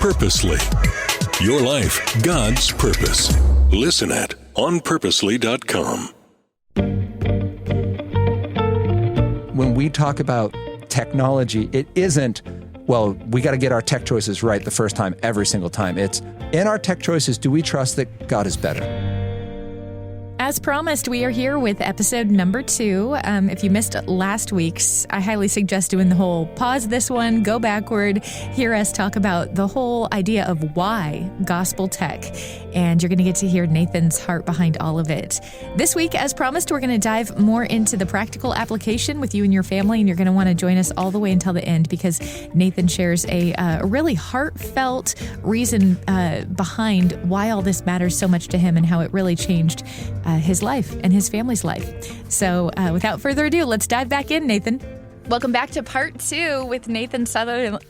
Purposely. Your life, God's purpose. Listen at onpurposely.com. When we talk about technology, it isn't, well, we got to get our tech choices right the first time, every single time. It's, in our tech choices, do we trust that God is better? As promised, we are here with episode number 2. If you missed last week's, I highly suggest doing the whole pause this one, go backward, hear us talk about the whole idea of why gospel tech. And you're going to get to hear Nathan's heart behind all of it. This week, as promised, we're going to dive more into the practical application with you and your family. And you're going to want to join us all the way until the end because Nathan shares a really heartfelt reason behind why all this matters so much to him and how it really changed his life and his family's life. So without further ado, let's dive back in, Nathan. Welcome back to part 2 with Nathan Sutherland.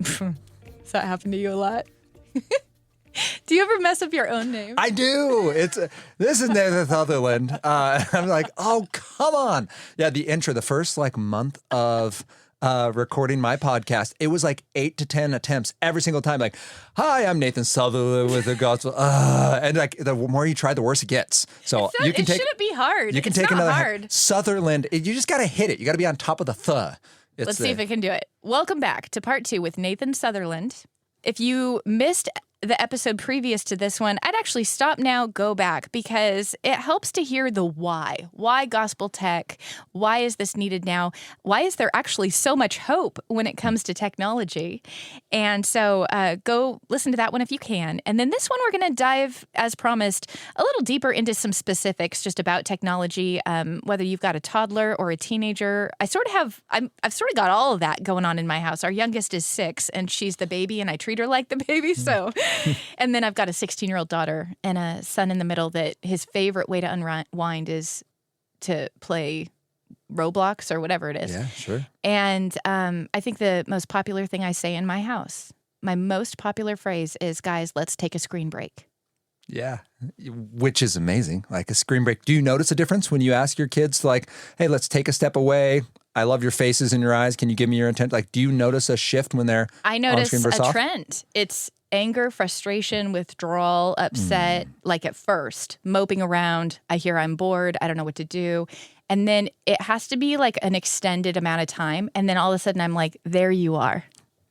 Does that happen to you a lot? Do you ever mess up your own name? I do. This is Nathan Sutherland. I'm like, oh, come on. Yeah, the intro, the first month of recording my podcast, it was 8 to 10 attempts every single time. Like, hi, I'm Nathan Sutherland with the gospel. And the more you try, the worse it gets. So you can take. Shouldn't be hard. You can take another hard. Sutherland. You just got to hit it. You got to be on top of the th. Let's see if it can do it. Welcome back to part 2 with Nathan Sutherland. If you missed the episode previous to this one, I'd actually stop now, go back, because it helps to hear the why. Why gospel tech? Why is this needed now? Why is there actually so much hope when it comes to technology? And so go listen to that one if you can. And then this one, we're going to dive, as promised, a little deeper into some specifics just about technology, whether you've got a toddler or a teenager. I've sort of got all of that going on in my house. Our youngest is 6, and she's the baby, and I treat her like the baby, so... And then I've got a 16-year-old daughter and a son in the middle that his favorite way to unwind is to play Roblox or whatever it is. Yeah, sure. And I think the most popular thing I say in my house, my most popular phrase is, guys, let's take a screen break. Yeah, which is amazing. Like a screen break. Do you notice a difference when you ask your kids, hey, let's take a step away? I love your faces and your eyes. Can you give me your intent? Do you notice a shift when they're I notice on screen versus a off? trend. It's anger, frustration, withdrawal, upset, at first, moping around. I hear I'm bored. I don't know what to do. And then it has to be an extended amount of time. And then all of a sudden I'm like, there you are.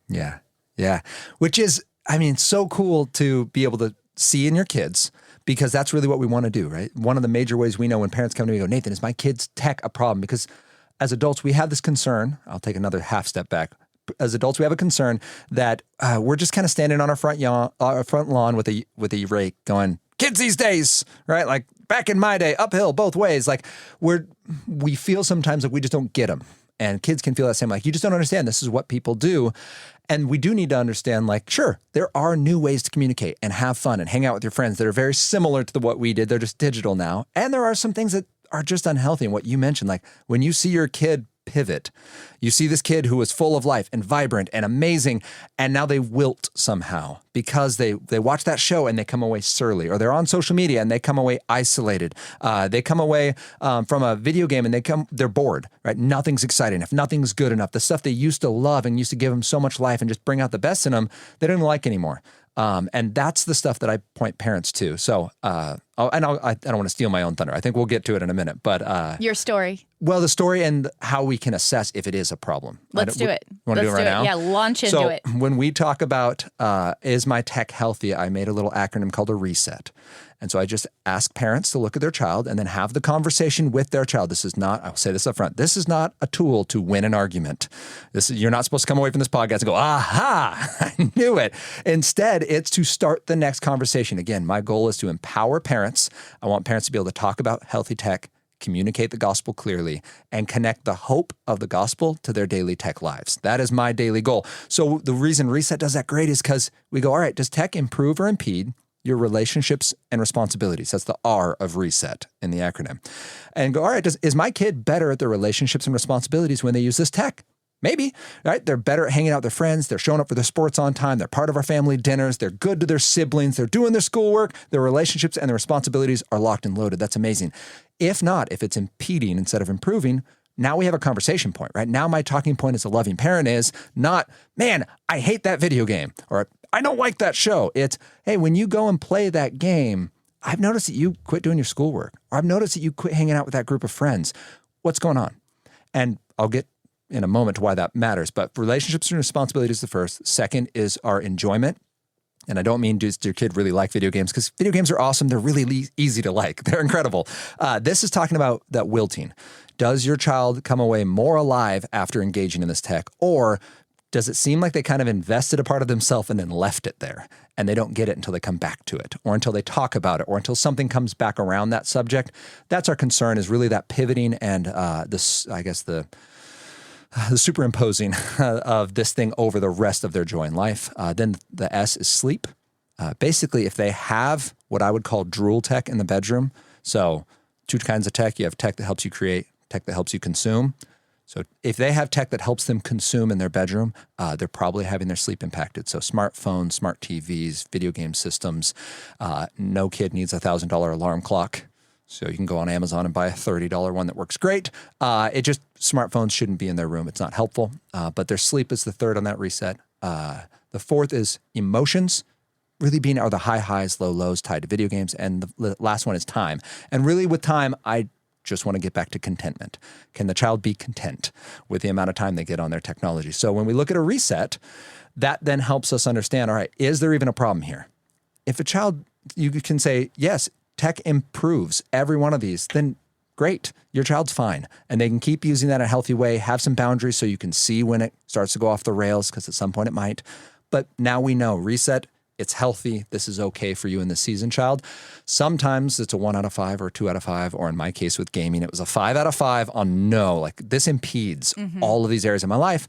Yeah. Yeah. Which is, so cool to be able to see in your kids, because that's really what we want to do, right? One of the major ways we know when parents come to me and go, Nathan, is my kid's tech a problem? Because as adults, we have this concern. I'll take another half step back. As adults, we have a concern that we're just kind of standing on our front lawn with a rake going, kids these days, right? Back in my day, uphill both ways. We feel sometimes like we just don't get them. And kids can feel that same, you just don't understand. This is what people do. And we do need to understand, sure, there are new ways to communicate and have fun and hang out with your friends that are very similar to what we did. They're just digital now. And there are some things that are just unhealthy. And what you mentioned, when you see your kid pivot, you see this kid who was full of life and vibrant and amazing, and now they wilt somehow because they watch that show and they come away surly, or they're on social media and they come away isolated. They come away from a video game and they're bored, right? Nothing's exciting enough. Nothing's good enough. The stuff they used to love and used to give them so much life and just bring out the best in them, they don't like anymore. And that's the stuff that I point parents to. So, I don't want to steal my own thunder. I think we'll get to it in a minute, but your story. Well, the story and how we can assess if it is a problem. Let's do it. You want to do it right now? Yeah, launch into it. So when we talk about is my tech healthy, I made a little acronym called a reset. And so I just ask parents to look at their child and then have the conversation with their child. This is not, I'll say this up front, this is not a tool to win an argument. You're not supposed to come away from this podcast and go, aha, I knew it. Instead, it's to start the next conversation. Again, my goal is to empower parents. I want parents to be able to talk about healthy tech, communicate the gospel clearly, and connect the hope of the gospel to their daily tech lives. That is my daily goal. So the reason Reset does that great is because we go, all right, does tech improve or impede your relationships and responsibilities? That's the R of Reset in the acronym. And go, all right, is my kid better at their relationships and responsibilities when they use this tech? Maybe, right? They're better at hanging out with their friends. They're showing up for their sports on time. They're part of our family dinners. They're good to their siblings. They're doing their schoolwork. Their relationships and their responsibilities are locked and loaded. That's amazing. If not, if it's impeding instead of improving, now we have a conversation point, right? Now my talking point as a loving parent is not, man, I hate that video game, or I don't like that show. It's, hey, when you go and play that game, I've noticed that you quit doing your schoolwork, or I've noticed that you quit hanging out with that group of friends. What's going on? And I'll get in a moment to why that matters, but relationships and responsibility is the first. Second is our enjoyment. And I don't mean does your kid really like video games, because video games are awesome. They're really easy to like. They're incredible. This is talking about that wilting. Does your child come away more alive after engaging in this tech, or does it seem like they kind of invested a part of themselves and then left it there, and they don't get it until they come back to it, or until they talk about it, or until something comes back around that subject? That's our concern, is really that pivoting and the superimposing of this thing over the rest of their joy in life. Then the S is sleep. Basically, if they have what I would call drool tech in the bedroom, so two kinds of tech. You have tech that helps you create, tech that helps you consume. So if they have tech that helps them consume in their bedroom, they're probably having their sleep impacted. So smartphones, smart TVs, video game systems. No kid needs a $1,000 alarm clock. So you can go on Amazon and buy a $30 one that works great. Smartphones shouldn't be in their room. It's not helpful. But their sleep is the third on that reset. The fourth is emotions. Really are the high highs, low lows tied to video games. And the last one is time. And really with time, I just want to get back to contentment. Can the child be content with the amount of time they get on their technology? So when we look at a reset, that then helps us understand, all right, is there even a problem here? If a child, you can say, yes, tech improves every one of these, then great, your child's fine. And they can keep using that in a healthy way, have some boundaries so you can see when it starts to go off the rails, because at some point it might. But now we know, reset, it's healthy. This is okay for you in the season, child. Sometimes it's a 1 out of 5 or 2 out of 5, or in my case with gaming, it was a 5 out of 5 on no. Like, this impedes all of these areas of my life.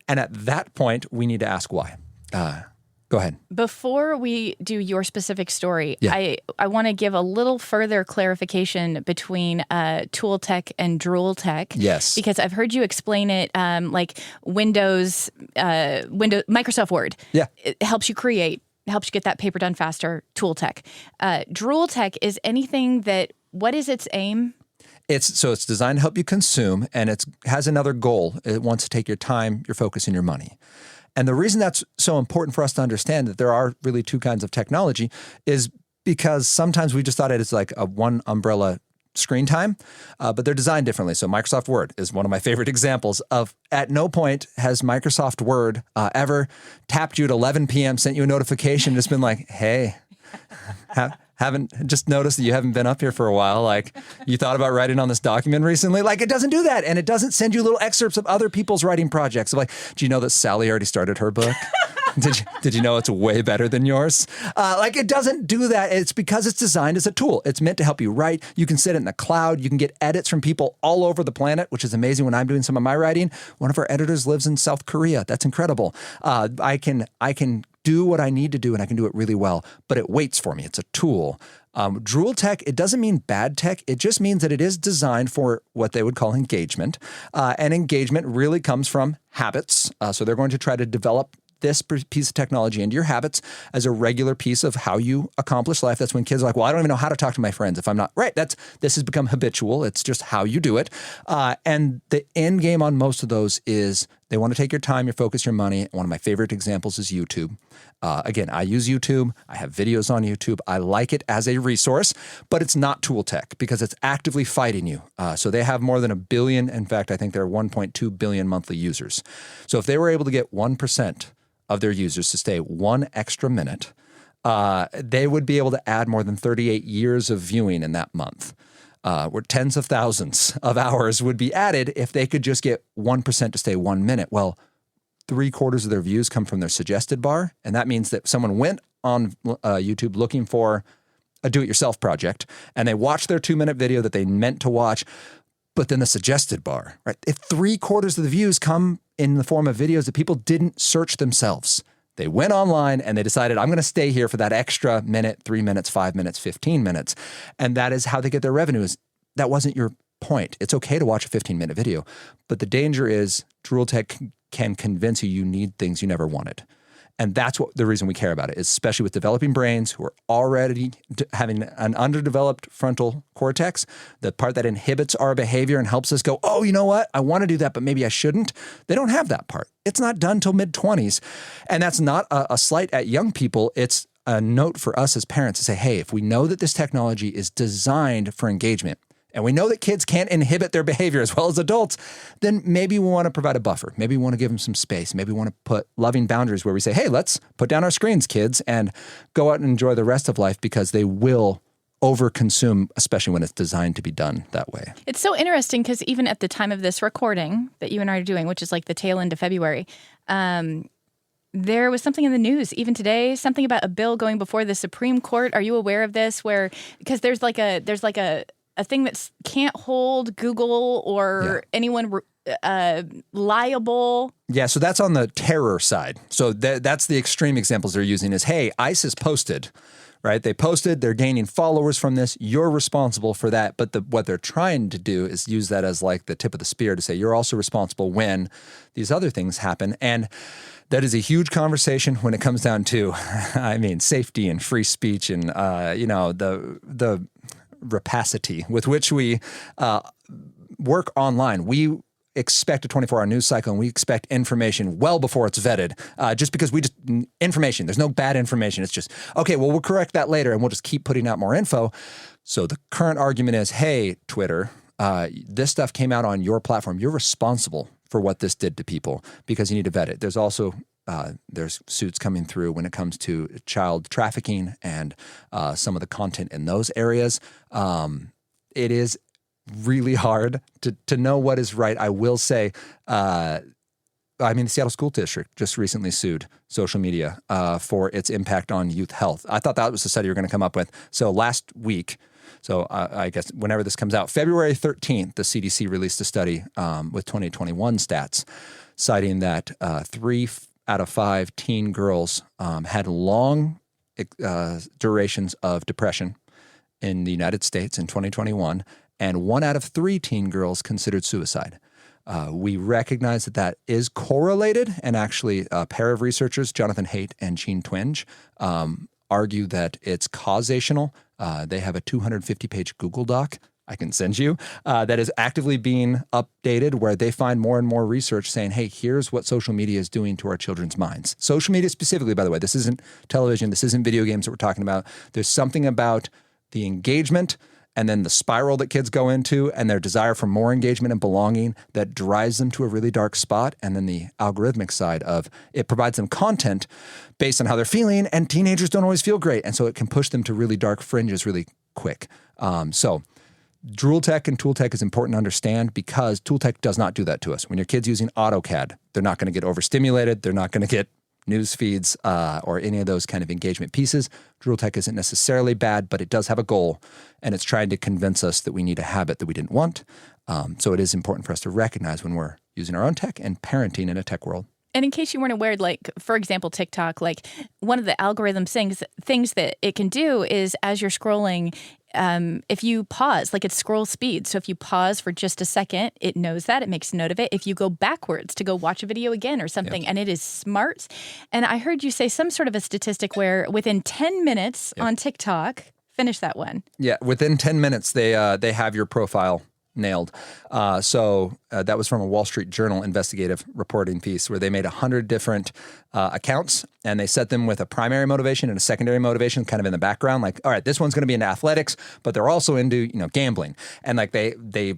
And at that point, we need to ask why. Go ahead. Before we do your specific story, Yeah. I want to give a little further clarification between tool tech and drool tech. Yes. Because I've heard you explain it like Microsoft Word. Yeah. It helps you create, helps you get that paper done faster, tool tech. Drool tech is anything that, what is its aim? It's designed to help you consume, and it has another goal. It wants to take your time, your focus, and your money. And the reason that's so important for us to understand that there are really two kinds of technology is because sometimes we just thought it is like a one umbrella screen time, but they're designed differently. So Microsoft Word is one of my favorite examples of, at no point has Microsoft Word ever tapped you at 11 p.m., sent you a notification, just been like, hey, haven't just noticed that you haven't been up here for a while. Like, you thought about writing on this document recently. Like, it doesn't do that. And it doesn't send you little excerpts of other people's writing projects. Like, do you know that Sally already started her book? Did you know it's way better than yours? It doesn't do that. It's because it's designed as a tool. It's meant to help you write. You can sit it in the cloud. You can get edits from people all over the planet, which is amazing. When I'm doing some of my writing, one of our editors lives in South Korea. That's incredible. I can do what I need to do, and I can do it really well, but it waits for me. It's a tool. Drool tech, it doesn't mean bad tech. It just means that it is designed for what they would call engagement. And engagement really comes from habits. So they're going to try to develop this piece of technology into your habits as a regular piece of how you accomplish life. That's when kids are like, well, I don't even know how to talk to my friends if I'm not right. This has become habitual. It's just how you do it. And the end game on most of those is they want to take your time, your focus, your money. One of my favorite examples is YouTube. Again, I use YouTube. I have videos on YouTube. I like it as a resource, but it's not tool tech because it's actively fighting you. So they have more than 1 billion. In fact, I think there are 1.2 billion monthly users. So if they were able to get 1% of their users to stay 1 extra minute, they would be able to add more than 38 years of viewing in that month. Where tens of thousands of hours would be added if they could just get 1% to stay 1 minute. Well, 3/4 of their views come from their suggested bar. And that means that someone went on YouTube looking for a do-it-yourself project, and they watched their 2-minute video that they meant to watch, but then the suggested bar, right? If 3/4 of the views come in the form of videos that people didn't search themselves, they went online and they decided, I'm going to stay here for that extra minute, 3 minutes, 5 minutes, 15 minutes. And that is how they get their revenues. That wasn't your point. It's okay to watch a 15-minute video, but the danger is drool tech can convince you need things you never wanted. And that's the reason we care about it, especially with developing brains who are already having an underdeveloped frontal cortex, the part that inhibits our behavior and helps us go, oh, you know what? I want to do that, but maybe I shouldn't. They don't have that part. It's not done till mid-20s. And that's not a slight at young people. It's a note for us as parents to say, hey, if we know that this technology is designed for engagement, and we know that kids can't inhibit their behavior as well as adults, then maybe we want to provide a buffer. Maybe we want to give them some space. Maybe we want to put loving boundaries where we say, hey, let's put down our screens, kids, and go out and enjoy the rest of life, because they will overconsume, especially when it's designed to be done that way. It's so interesting because even at the time of this recording that you and I are doing, which is like the tail end of February, there was something in the news, even today, something about a bill going before the Supreme Court. Are you aware of this? Because there's like a thing that can't hold Google or anyone liable. Yeah, so that's on the terror side. So that's the extreme examples they're using is, hey, ISIS posted, right? They posted, they're gaining followers from this. You're responsible for that. But what they're trying to do is use that as like the tip of the spear to say you're also responsible when these other things happen. And that is a huge conversation when it comes down to, I mean, safety and free speech and, the rapacity with which we work online. We expect a 24-hour news cycle, and we expect information well before it's vetted, just because information, there's no bad information. It's just, okay, well, we'll correct that later, and we'll just keep putting out more info. So the current argument is, hey, Twitter, this stuff came out on your platform. You're responsible for what this did to people because you need to vet it. There's also there's suits coming through when it comes to child trafficking and some of the content in those areas. It is really hard to know what is right. I will say, the Seattle School District just recently sued social media for its impact on youth health. I thought that was the study you were going to come up with. So last week, I guess whenever this comes out, February 13th, the CDC released a study with 2021 stats citing that 3 out of 5 teen girls had long durations of depression in the United States in 2021, and 1 out of 3 teen girls considered suicide. We recognize that is correlated, and actually a pair of researchers, Jonathan Haidt and Jean Twenge, argue that it's causational. They have a 250-page Google Doc I can send you that is actively being updated, where they find more and more research saying, hey, here's what social media is doing to our children's minds. Social media specifically, by the way, this isn't television, this isn't video games that we're talking about. There's something about the engagement and then the spiral that kids go into and their desire for more engagement and belonging that drives them to a really dark spot. And then the algorithmic side of it provides them content based on how they're feeling, and teenagers don't always feel great. And so it can push them to really dark fringes really quick. So Drool Tech and Tool Tech is important to understand, because Tool Tech does not do that to us. When your kid's using AutoCAD, they're not going to get overstimulated. They're not going to get news feeds or any of those kind of engagement pieces. Drool Tech isn't necessarily bad, but it does have a goal, and it's trying to convince us that we need a habit that we didn't want. So it is important for us to recognize when we're using our own tech and parenting in a tech world. And in case you weren't aware, like, for example, TikTok, like one of the algorithm things that it can do is, as you're scrolling, if you pause, like it's scroll speed. So if you pause for just a second, it knows that. It makes a note of it. If you go backwards to go watch a video again or something, and it is smart. And I heard you say some sort of a statistic where within 10 minutes on TikTok, finish that one. Yeah, within 10 minutes, they have your profile nailed. So that was from a Wall Street Journal investigative reporting piece where they made 100 different accounts, and they set them with a primary motivation and a secondary motivation kind of in the background. Like, all right, this one's going to be into athletics, but they're also into, gambling. And like they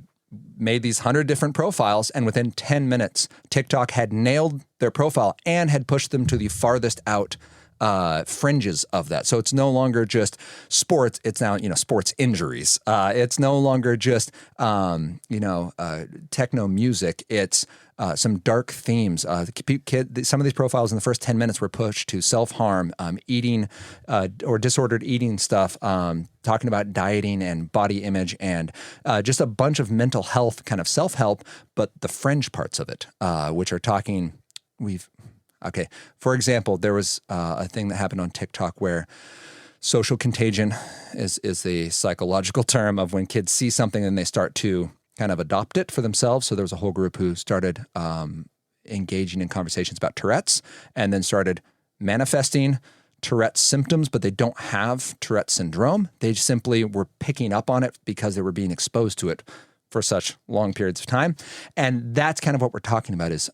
made these 100 different profiles, and within 10 minutes, TikTok had nailed their profile and had pushed them to the farthest out fringes of that. So it's no longer just sports. It's now, sports injuries. It's no longer just, techno music. It's some dark themes. Some of these profiles in the first 10 minutes were pushed to self-harm, eating, or disordered eating stuff, talking about dieting and body image, and just a bunch of mental health kind of self-help, but the fringe parts of it, which are talking, okay, for example, there was a thing that happened on TikTok where social contagion is the psychological term of when kids see something and they start to kind of adopt it for themselves. So there was a whole group who started engaging in conversations about Tourette's, and then started manifesting Tourette's symptoms, but they don't have Tourette's syndrome. They simply were picking up on it because they were being exposed to it for such long periods of time. And that's kind of what we're talking about is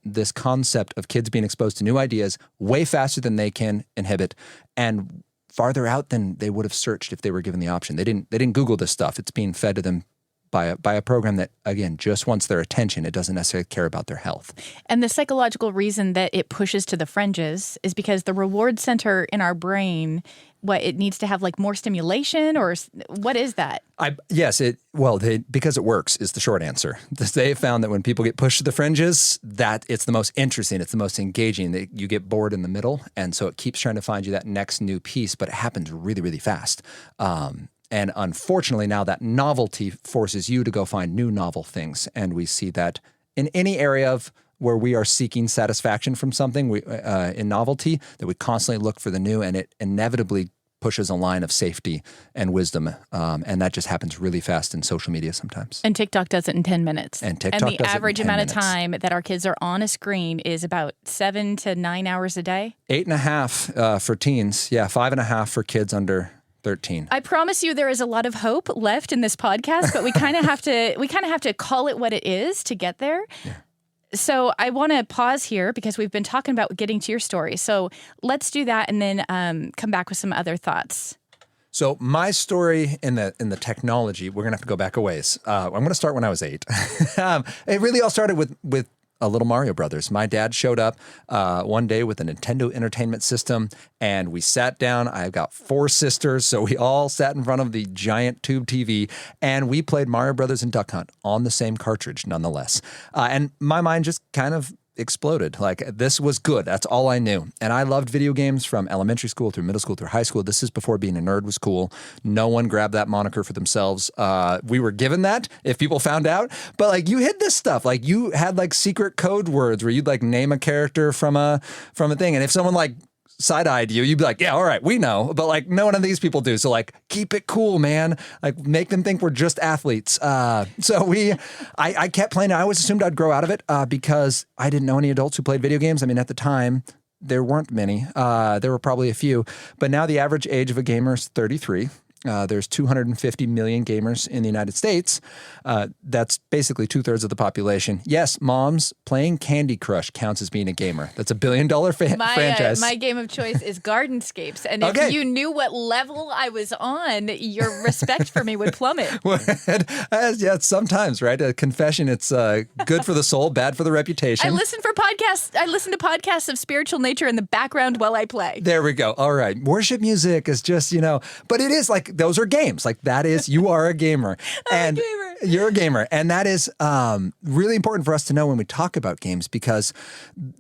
this concept of kids being exposed to new ideas way faster than they can inhibit and farther out than they would have searched if they were given the option. They didn't Google this stuff. It's being fed to them by a program that, again, just wants their attention. It doesn't necessarily care about their health. And the psychological reason that it pushes to the fringes is because the reward center in our brain, it needs to have like more stimulation, or what is that? Because it works is the short answer. They found that when people get pushed to the fringes, that it's the most interesting, it's the most engaging, that you get bored in the middle. And so it keeps trying to find you that next new piece, but it happens really, really fast. And unfortunately, now that novelty forces you to go find new novel things. And we see that in any area of where we are seeking satisfaction from something in novelty, that we constantly look for the new, and it inevitably pushes a line of safety and wisdom. And that just happens really fast in social media sometimes. And TikTok does it in 10 minutes. And the average amount of time that our kids are on a screen is about 7 to 9 hours a day. 8.5 for teens. Yeah, 5.5 for kids under 13. I promise you there is a lot of hope left in this podcast, but we kind of have to call it what it is to get there. Yeah. So I want to pause here because we've been talking about getting to your story. So let's do that and then come back with some other thoughts. So my story in the technology, we're going to have to go back a ways. I'm going to start when I was 8. It really all started with a little Mario Brothers. My dad showed up one day with a Nintendo Entertainment System, and we sat down. I've got 4 sisters, so we all sat in front of the giant tube TV, and we played Mario Brothers and Duck Hunt on the same cartridge, nonetheless. And my mind just kind of exploded. Like, this was good. That's all I knew. And I loved video games from elementary school through middle school through high school. This is before being a nerd was cool. No one grabbed that moniker for themselves. We were given that if people found out, but like you hid this stuff. Like you had like secret code words where you'd like name a character from a thing. And if someone like side-eyed you, you'd be like, yeah, all right, we know. But like no one of these people do. So like keep it cool, man. Like make them think we're just athletes. I kept playing it. I always assumed I'd grow out of it because I didn't know any adults who played video games. I mean, at the time, there weren't many. There were probably a few. But now the average age of a gamer is 33. There's 250 million gamers in the United States. That's basically 2/3 of the population. Yes, moms, playing Candy Crush counts as being a gamer. That's $1 billion franchise. My game of choice is Gardenscapes. And if you knew what level I was on, your respect for me would plummet. Yeah, sometimes, right? A confession, it's good for the soul, bad for the reputation. I listen to podcasts of spiritual nature in the background while I play. There we go. All right. Worship music is just, but it is like, those are games. Like that is, you are a gamer. And you're a gamer. And that is really important for us to know when we talk about games, because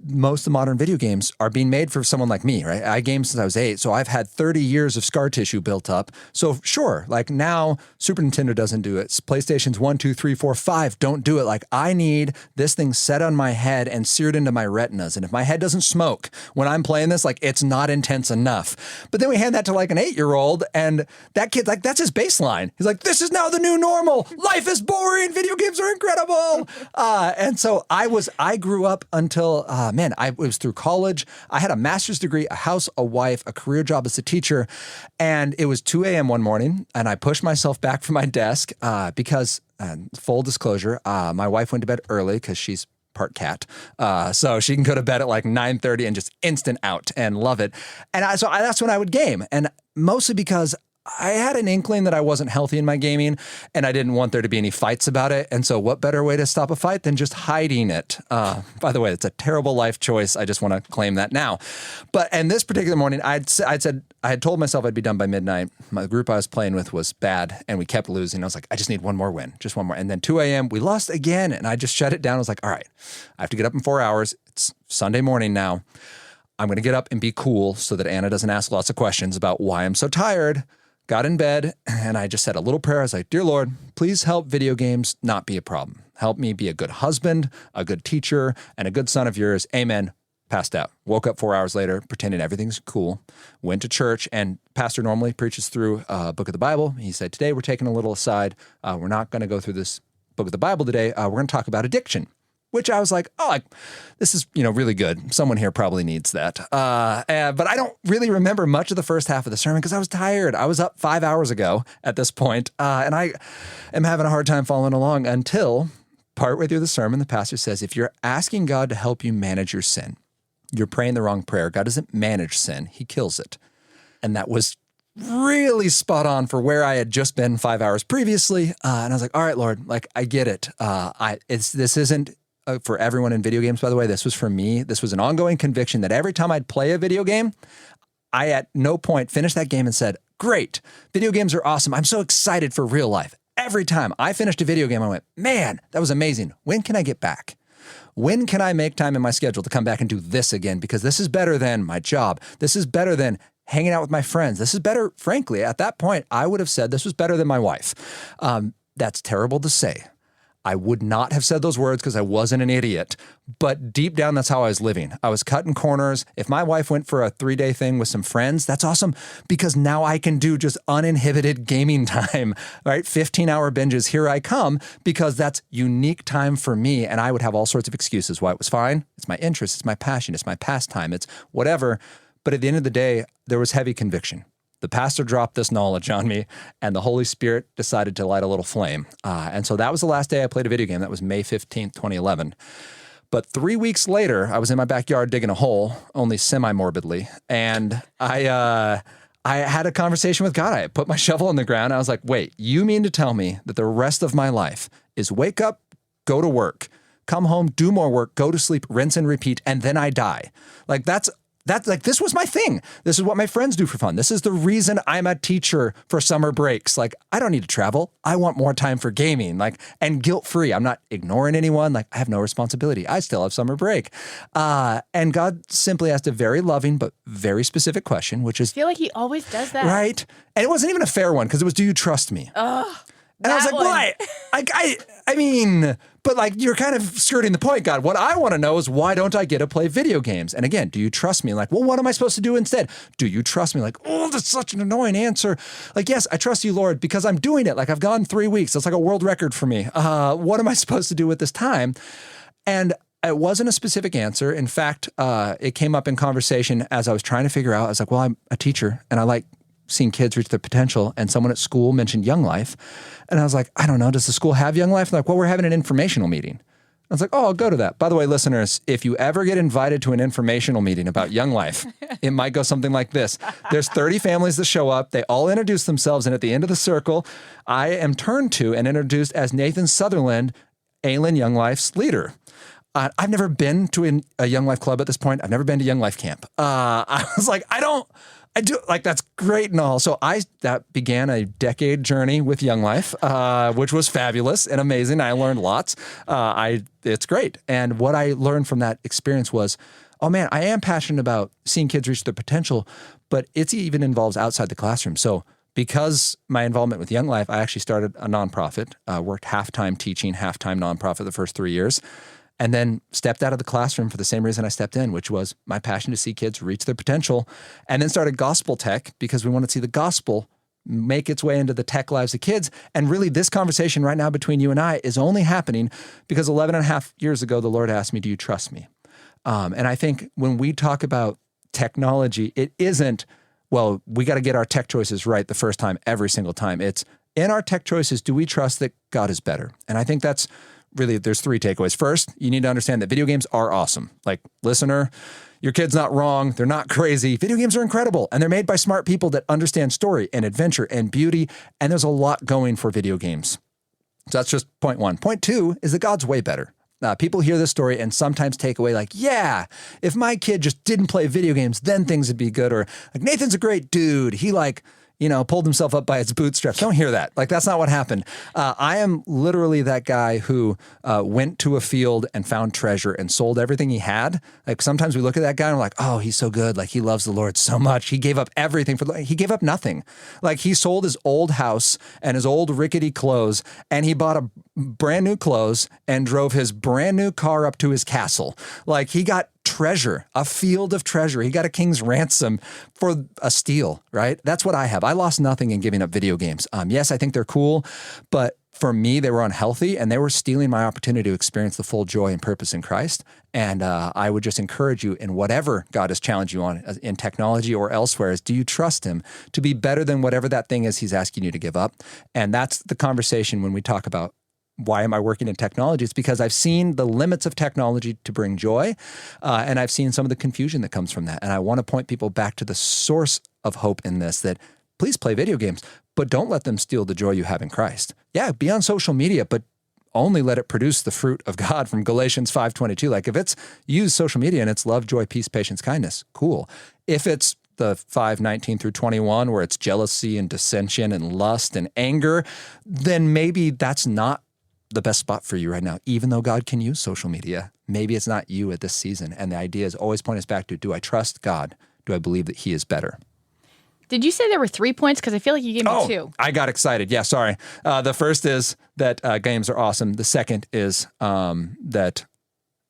most of the modern video games are being made for someone like me, right? I game since I was 8. So I've had 30 years of scar tissue built up. So sure, like now Super Nintendo doesn't do it. PlayStation's 1, 2, 3, 4, 5 don't do it. Like I need this thing set on my head and seared into my retinas. And if my head doesn't smoke when I'm playing this, like it's not intense enough. But then we hand that to like an 8-year-old, and that kid's like, that's his baseline. He's like, this is now the new normal. Life is boring. Video games are incredible. And so I grew up until, it was through college. I had a master's degree, a house, a wife, a career job as a teacher. And it was 2 a.m. one morning, and I pushed myself back from my desk because, full disclosure, my wife went to bed early because she's part cat. So she can go to bed at like 9:30 and just instant out and love it. And that's when I would game. And mostly because I had an inkling that I wasn't healthy in my gaming, and I didn't want there to be any fights about it. And so what better way to stop a fight than just hiding it? By the way, it's a terrible life choice. I just want to claim that now. And this particular morning, I had told myself I'd be done by midnight. My group I was playing with was bad, and we kept losing. I was like, I just need one more win, just one more. And then 2 a.m., we lost again, and I just shut it down. I was like, all right, I have to get up in 4 hours. It's Sunday morning now. I'm going to get up and be cool so that Anna doesn't ask lots of questions about why I'm so tired. Got in bed, and I just said a little prayer. I was like, dear Lord, please help video games not be a problem. Help me be a good husband, a good teacher, and a good son of yours. Amen. Passed out. Woke up 4 hours later, pretending everything's cool. Went to church, and pastor normally preaches through a book of the Bible. He said, today we're taking a little aside. We're not going to go through this book of the Bible today. We're going to talk about addiction. which I was like, oh, this is, really good. Someone here probably needs that. But I don't really remember much of the first half of the sermon because I was tired. I was up 5 hours ago at this point, and I am having a hard time following along until partway through the sermon, the pastor says, if you're asking God to help you manage your sin, you're praying the wrong prayer. God doesn't manage sin. He kills it. And that was really spot on for where I had just been 5 hours previously. And I was like, all right, Lord, I get it. This isn't for everyone in video games, by the way. This was for me. This was an ongoing conviction that every time I'd play a video game, I at no point finished that game and said, great, video games are awesome. I'm so excited for real life. Every time I finished a video game, I went, man, that was amazing. When can I get back? When can I make time in my schedule to come back and do this again? Because this is better than my job. This is better than hanging out with my friends. This is better, frankly, at that point, I would have said this was better than my wife. That's terrible to say. I would not have said those words because I wasn't an idiot. But deep down, that's how I was living. I was cutting corners. If my wife went for a 3-day thing with some friends, that's awesome because now I can do just uninhibited gaming time, right? 15-hour binges, here I come, because that's unique time for me. And I would have all sorts of excuses why it was fine. It's my interest. It's my passion. It's my pastime. It's whatever. But at the end of the day, there was heavy conviction. The pastor dropped this knowledge on me, and the Holy Spirit decided to light a little flame. And so that was the last day I played a video game. That was May 15th, 2011. But 3 weeks later, I was in my backyard digging a hole, only semi-morbidly, and I had a conversation with God. I put my shovel in the ground. I was like, wait, you mean to tell me that the rest of my life is wake up, go to work, come home, do more work, go to sleep, rinse and repeat, and then I die? This was my thing. This is what my friends do for fun. This is the reason I'm a teacher for summer breaks. I don't need to travel. I want more time for gaming, and guilt-free. I'm not ignoring anyone. I have no responsibility. I still have summer break. And God simply asked a very loving but very specific question, which is... I feel like he always does that. Right? And it wasn't even a fair one because it was, do you trust me? And I was like, why? I mean, but you're kind of skirting the point, God. What I want to know is why don't I get to play video games? And again, do you trust me? Well, what am I supposed to do instead? Do you trust me? Oh, that's such an annoying answer. Yes, I trust you, Lord, because I'm doing it. I've gone 3 weeks. It's like a world record for me. What am I supposed to do with this time? And it wasn't a specific answer. In fact, it came up in conversation as I was trying to figure out. I was like, well, I'm a teacher and I like seeing kids reach their potential, and someone at school mentioned Young Life. And I was like, I don't know, does the school have Young Life? And well, we're having an informational meeting. I was like, oh, I'll go to that. By the way, listeners, if you ever get invited to an informational meeting about Young Life, it might go something like this. There's 30 families that show up. They all introduce themselves. And at the end of the circle, I am turned to and introduced as Nathan Sutherland, Aylin Young Life's leader. I've never been to a Young Life club at this point. I've never been to Young Life camp. I was like, I do that's great and all. So that began a decade journey with Young Life, which was fabulous and amazing. I learned lots. It's great. And what I learned from that experience was, oh man, I am passionate about seeing kids reach their potential, but it even involves outside the classroom. So because my involvement with Young Life, I actually started a nonprofit, worked half-time teaching, half-time nonprofit the first 3 years. And then stepped out of the classroom for the same reason I stepped in, which was my passion to see kids reach their potential. And then started Gospel Tech because we want to see the gospel make its way into the tech lives of kids. And really, this conversation right now between you and I is only happening because 11 and a half years ago, the Lord asked me, do you trust me? And I think when we talk about technology, it isn't, well, we got to get our tech choices right the first time, every single time. It's in our tech choices, do we trust that God is better? And I think that's really, there's 3 takeaways. First, you need to understand that video games are awesome. Listener, your kid's not wrong. They're not crazy. Video games are incredible. And they're made by smart people that understand story and adventure and beauty. And there's a lot going for video games. So that's just point 1. Point 2 is that God's way better. People hear this story and sometimes take away yeah, if my kid just didn't play video games, then things would be good. Or Nathan's a great dude. He pulled himself up by his bootstraps. Don't hear that. That's not what happened. I am literally that guy who went to a field and found treasure and sold everything he had. Sometimes we look at that guy and we're like, oh, he's so good. He loves the Lord so much. He gave up everything he gave up nothing. He sold his old house and his old rickety clothes, and he bought a brand new clothes and drove his brand new car up to his castle. He got treasure, a field of treasure. He got a king's ransom for a steal, right? That's what I have. I lost nothing in giving up video games. Yes, I think they're cool, but for me, they were unhealthy and they were stealing my opportunity to experience the full joy and purpose in Christ. And I would just encourage you in whatever God has challenged you on in technology or elsewhere is, do you trust him to be better than whatever that thing is he's asking you to give up? And that's the conversation when we talk about why am I working in technology? It's because I've seen the limits of technology to bring joy, and I've seen some of the confusion that comes from that. And I want to point people back to the source of hope in this, that please play video games, but don't let them steal the joy you have in Christ. Yeah, be on social media, but only let it produce the fruit of God from Galatians 5:22. Like if it's use social media and it's love, joy, peace, patience, kindness, cool. If it's the 5:19 through 21, where it's jealousy and dissension and lust and anger, then maybe that's not the best spot for you right now. Even though God can use social media, maybe it's not you at this season. And the idea is always point us back to, do I trust God? Do I believe that he is better? Did you say there were 3 points? Because I feel like you gave me 2. I got excited. Yeah, sorry. The first is that games are awesome. The second is that,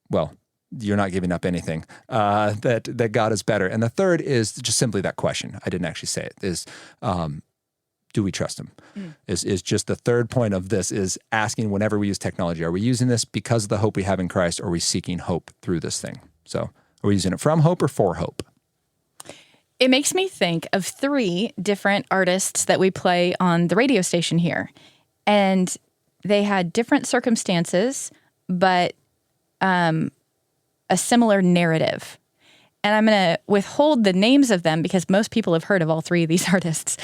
well, you're not giving up anything, that God is better. And the third is just simply that question. I didn't actually say it, is do we trust him? Is just the third point of this, is asking whenever we use technology, are we using this because of the hope we have in Christ, or are we seeking hope through this thing? So are we using it from hope or for hope? It makes me think of 3 different artists that we play on the radio station here. And they had different circumstances, but a similar narrative. And I'm going to withhold the names of them because most people have heard of all 3 of these artists.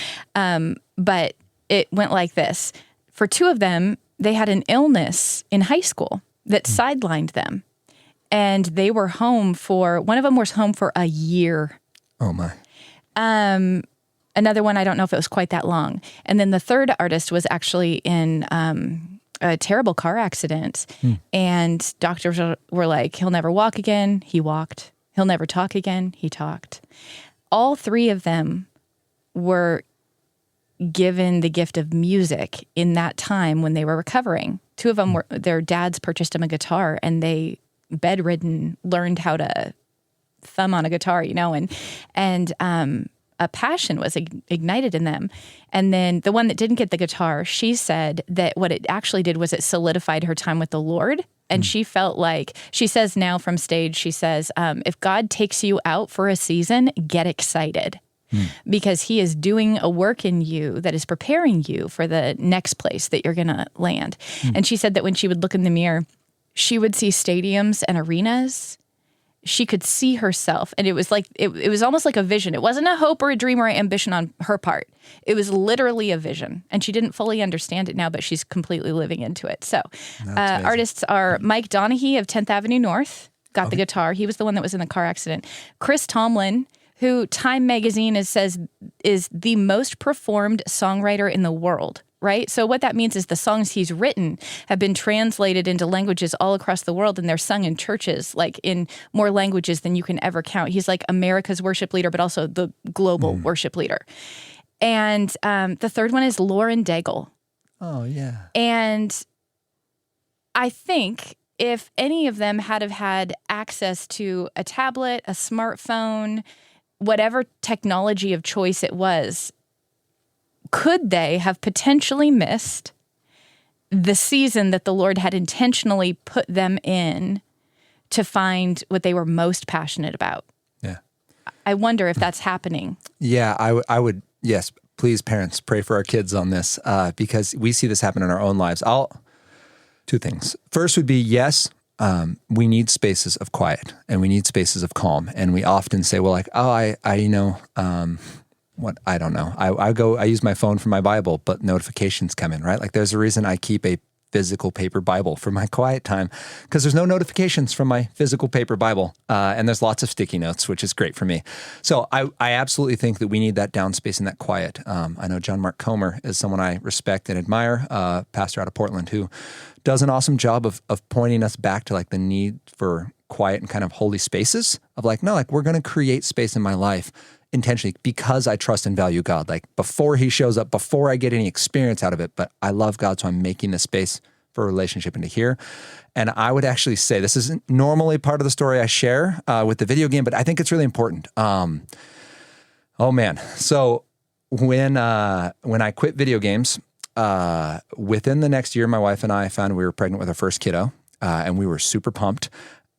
But it went like this. For 2 of them, they had an illness in high school that sidelined them. And they were home one of them was home for a year. Oh my. Another one, I don't know if it was quite that long. And then the third artist was actually in a terrible car accident. And doctors were like, he'll never walk again. He walked. He'll never talk again. He talked. All 3 of them were given the gift of music in that time when they were recovering. 2 of them their dads purchased them a guitar, and they, bedridden, learned how to thumb on a guitar, and a passion was ignited in them. And then the one that didn't get the guitar, she said that what it actually did was it solidified her time with the Lord. And she felt like, she says now from stage, she says, if God takes you out for a season, get excited. Because he is doing a work in you that is preparing you for the next place that you're going to land. And she said that when she would look in the mirror, she would see stadiums and arenas. She could see herself. And it was like, it was almost like a vision. It wasn't a hope or a dream or an ambition on her part. It was literally a vision. And she didn't fully understand it now, but she's completely living into it. So artists are Mike Donaghy of 10th Avenue North, got the guitar. He was the one that was in the car accident. Chris Tomlin, who Time Magazine says is the most performed songwriter in the world, right? So what that means is the songs he's written have been translated into languages all across the world, and they're sung in churches, like in more languages than you can ever count. He's like America's worship leader, but also the global worship leader. And the third one is Lauren Daigle. Oh, yeah. And I think if any of them had have had access to a tablet, a smartphone, whatever technology of choice it was, could they have potentially missed the season that the Lord had intentionally put them in to find what they were most passionate about? Yeah. I wonder if that's happening. Yeah, I would, yes, please, parents, pray for our kids on this because we see this happen in our own lives. 2 things. First would be, yes, we need spaces of quiet and we need spaces of calm. And we often say, well, like, I I don't know. I use my phone for my Bible, but notifications come in, right? Like there's a reason I keep a physical paper Bible for my quiet time because there's no notifications from my physical paper Bible. And there's lots of sticky notes, which is great for me. So I absolutely think that we need that down space and that quiet. I know John Mark Comer is someone I respect and admire, pastor out of Portland, who does an awesome job of pointing us back to like the need for quiet and kind of holy spaces of like, no, like we're going to create space in my life intentionally because I trust and value God. Like before he shows up, before I get any experience out of it, but I love God, so I'm making this space for a relationship into here. And I would actually say, this isn't normally part of the story I share with the video game, but I think it's really important. Oh man. So when I quit video games, within the next year, my wife and I found we were pregnant with our first kiddo, and we were super pumped.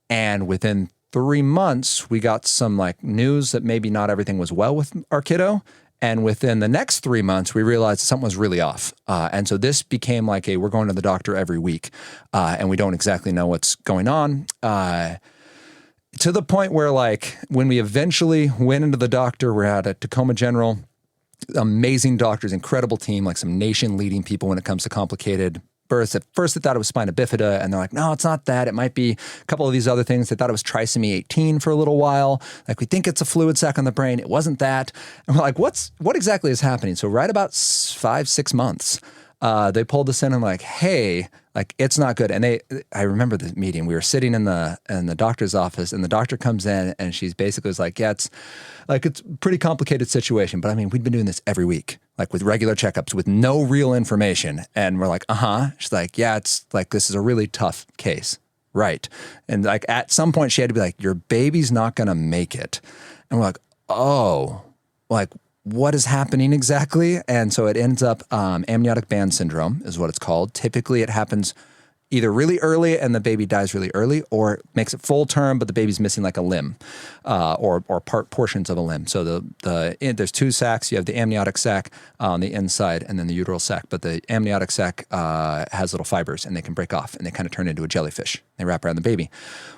And within 3 months, we got some like news that maybe not everything was well with our kiddo. And within the next 3 months, we realized something was really off. And so this became like we're going to the doctor every week, and we don't exactly know what's going on. To the point where like when we eventually went into the doctor, we're at a Tacoma General, amazing doctors, incredible team, like some nation leading people when it comes to complicated births. At first they thought it was spina bifida, and they're like, no, it's not that. It might be a couple of these other things. They thought it was trisomy 18 for a little while. Like, we think it's a fluid sac on the brain. It wasn't that. And we're like, what exactly is happening? So right about 5-6 months, they pulled us in and like, hey, like, it's not good. And I remember the meeting. We were sitting in the doctor's office, and the doctor comes in, and she's basically was like, yeah, it's a pretty complicated situation. But I mean, we'd been doing this every week, like with regular checkups with no real information. And we're like, She's like, yeah, it's like, this is a really tough case. Right. And like at some point she had to be like, your baby's not going to make it. And we're like, oh, like, what is happening exactly? And so it ends up amniotic band syndrome is what it's called. Typically it happens either really early and the baby dies really early, or it makes it full term, but the baby's missing like a limb or portions of a limb. So there's 2 sacs. You have the amniotic sac on the inside and then the uteral sac. But the amniotic sac has little fibers, and they can break off, and they kind of turn into a jellyfish. They wrap around the baby.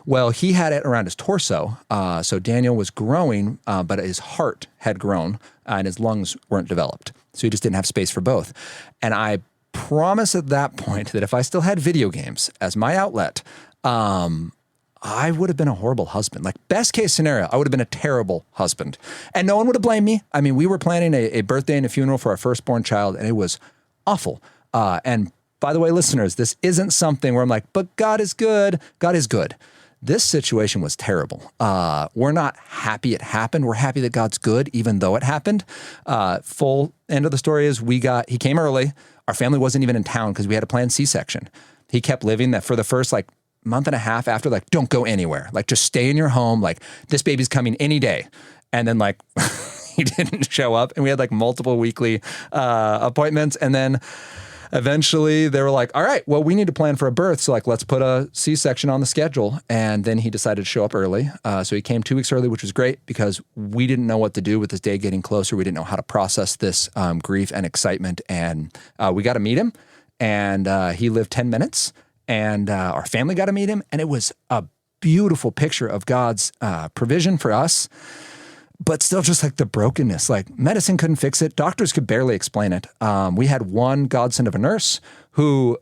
Well, he had it around his torso. So Daniel was growing, but his heart had grown and his lungs weren't developed. So he just didn't have space for both. And I promise at that point that if I still had video games as my outlet, I would have been a horrible husband. Like, best case scenario, I would have been a terrible husband. And no one would have blamed me. I mean, we were planning a birthday and a funeral for our firstborn child, and it was awful. And by the way, listeners, this isn't something where I'm like, but God is good. God is good. This situation was terrible. We're not happy it happened. We're happy that God's good, even though it happened. Full end of the story is he came early. Our family wasn't even in town because we had a planned C-section. He kept living that for the first like month and a half after, like, don't go anywhere. Like, just stay in your home. Like, this baby's coming any day. And then like he didn't show up, and we had like multiple weekly appointments. And then eventually they were like, all right, well, we need to plan for a birth. So like, let's put a C-section on the schedule. And then he decided to show up early. So he came 2 weeks early, which was great because we didn't know what to do with this day getting closer. We didn't know how to process this grief and excitement. And we got to meet him, and he lived 10 minutes, and our family got to meet him. And it was a beautiful picture of God's provision for us, but still just like the brokenness. Like, medicine couldn't fix it. Doctors could barely explain it. We had one godsend of a nurse who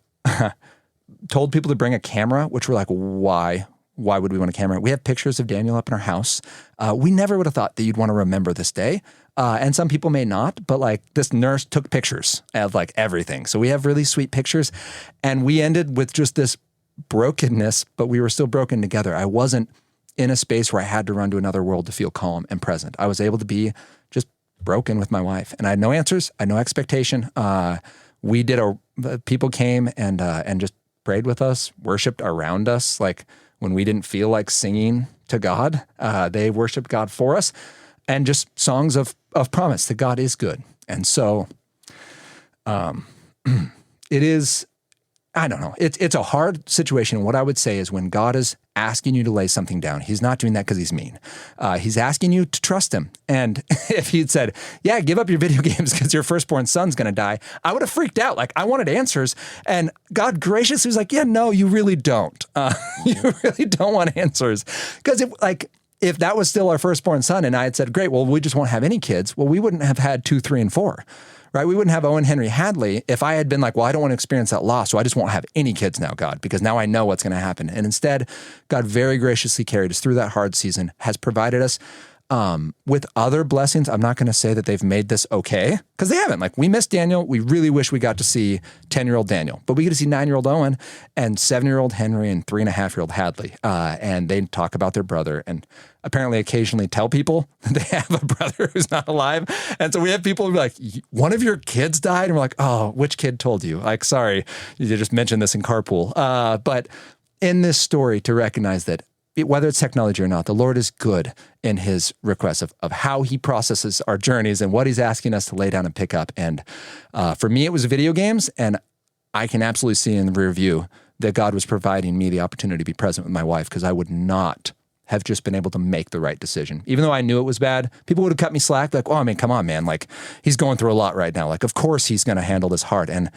told people to bring a camera, which were like, why? Why would we want a camera? We have pictures of Daniel up in our house. We never would have thought that you'd want to remember this day. And some people may not, but like, this nurse took pictures of like everything. So we have really sweet pictures, and we ended with just this brokenness, but we were still broken together. I wasn't in a space where I had to run to another world to feel calm and present. I was able to be just broken with my wife, and I had no answers. I had no expectation. People came and just prayed with us, worshiped around us. Like, when we didn't feel like singing to God, they worshiped God for us, and just songs of promise that God is good. And so, it is, I don't know. It's a hard situation. What I would say is, when God is asking you to lay something down, he's not doing that because he's mean. He's asking you to trust him. And if he'd said, yeah, give up your video games because your firstborn son's going to die, I would have freaked out. Like, I wanted answers. And God graciously was like, yeah, no, you really don't. You really don't want answers. Because if that was still our firstborn son and I had said, great, well, we just won't have any kids, well, we wouldn't have had 2, 3, and 4. Right? We wouldn't have Owen Henry Hadley if I had been like, well, I don't want to experience that loss, so I just won't have any kids now, God, because now I know what's going to happen. And instead, God very graciously carried us through that hard season, has provided us with other blessings. I'm not going to say that they've made this okay, because they haven't. Like, we missed Daniel. We really wish we got to see 10-year-old Daniel, but we get to see 9-year-old Owen and 7-year-old Henry and 3.5-year-old Hadley. And they talk about their brother, and apparently occasionally tell people that they have a brother who's not alive. And so we have people who be like, one of your kids died? And we're like, oh, which kid told you? Like, sorry, you just mentioned this in carpool. But in this story, to recognize that whether it's technology or not, the Lord is good in his requests of how he processes our journeys and what he's asking us to lay down and pick up. And for me, it was video games. And I can absolutely see in the rear view that God was providing me the opportunity to be present with my wife, because I would not have just been able to make the right decision. Even though I knew it was bad, people would have cut me slack. Like, oh, I mean, come on, man. Like, he's going through a lot right now. Like, of course he's going to handle this hard. And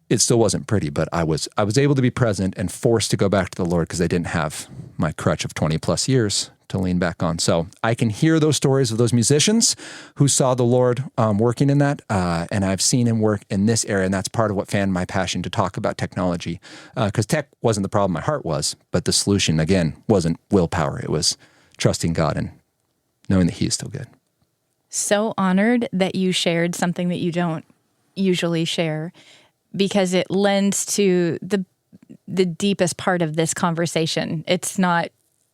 it still wasn't pretty, but I was able to be present and forced to go back to the Lord because I didn't have my crutch of 20 plus years to lean back on. So I can hear those stories of those musicians who saw the Lord working in that, and I've seen him work in this area, and that's part of what fanned my passion to talk about technology, because tech wasn't the problem, my heart was, but the solution, again, wasn't willpower. It was trusting God and knowing that he is still good. So honored that you shared something that you don't usually share, because it lends to the deepest part of this conversation. It's not,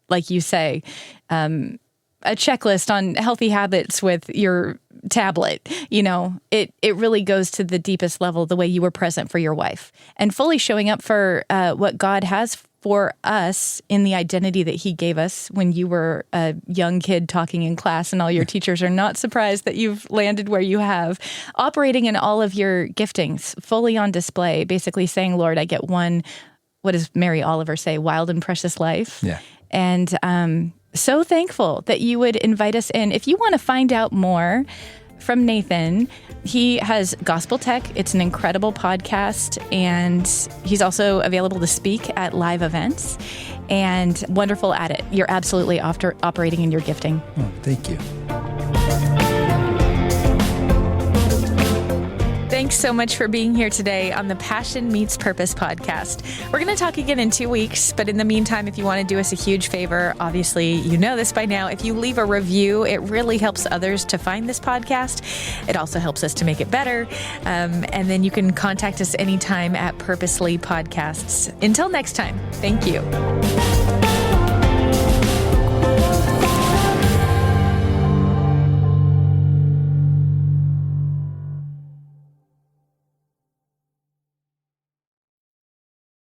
like you say, a checklist on healthy habits with your tablet. You know, it really goes to the deepest level, the way you were present for your wife and fully showing up for what God has for us in the identity that he gave us when you were a young kid talking in class, and all your teachers are not surprised that you've landed where you have, operating in all of your giftings fully on display, basically saying, Lord, I get one, what does Mary Oliver say, wild and precious life. Yeah. And so thankful that you would invite us in. If you want to find out more from Nathan, he has Gospel Tech. It's an incredible podcast, and he's also available to speak at live events and wonderful at it. You're absolutely operating in your gifting. Oh, thank you. Thanks so much for being here today on the Passion Meets Purpose podcast. We're going to talk again in 2 weeks, but in the meantime, if you want to do us a huge favor, obviously you know this by now, if you leave a review, it really helps others to find this podcast. It also helps us to make it better. And then you can contact us anytime at Purposely Podcasts. Until next time, thank you.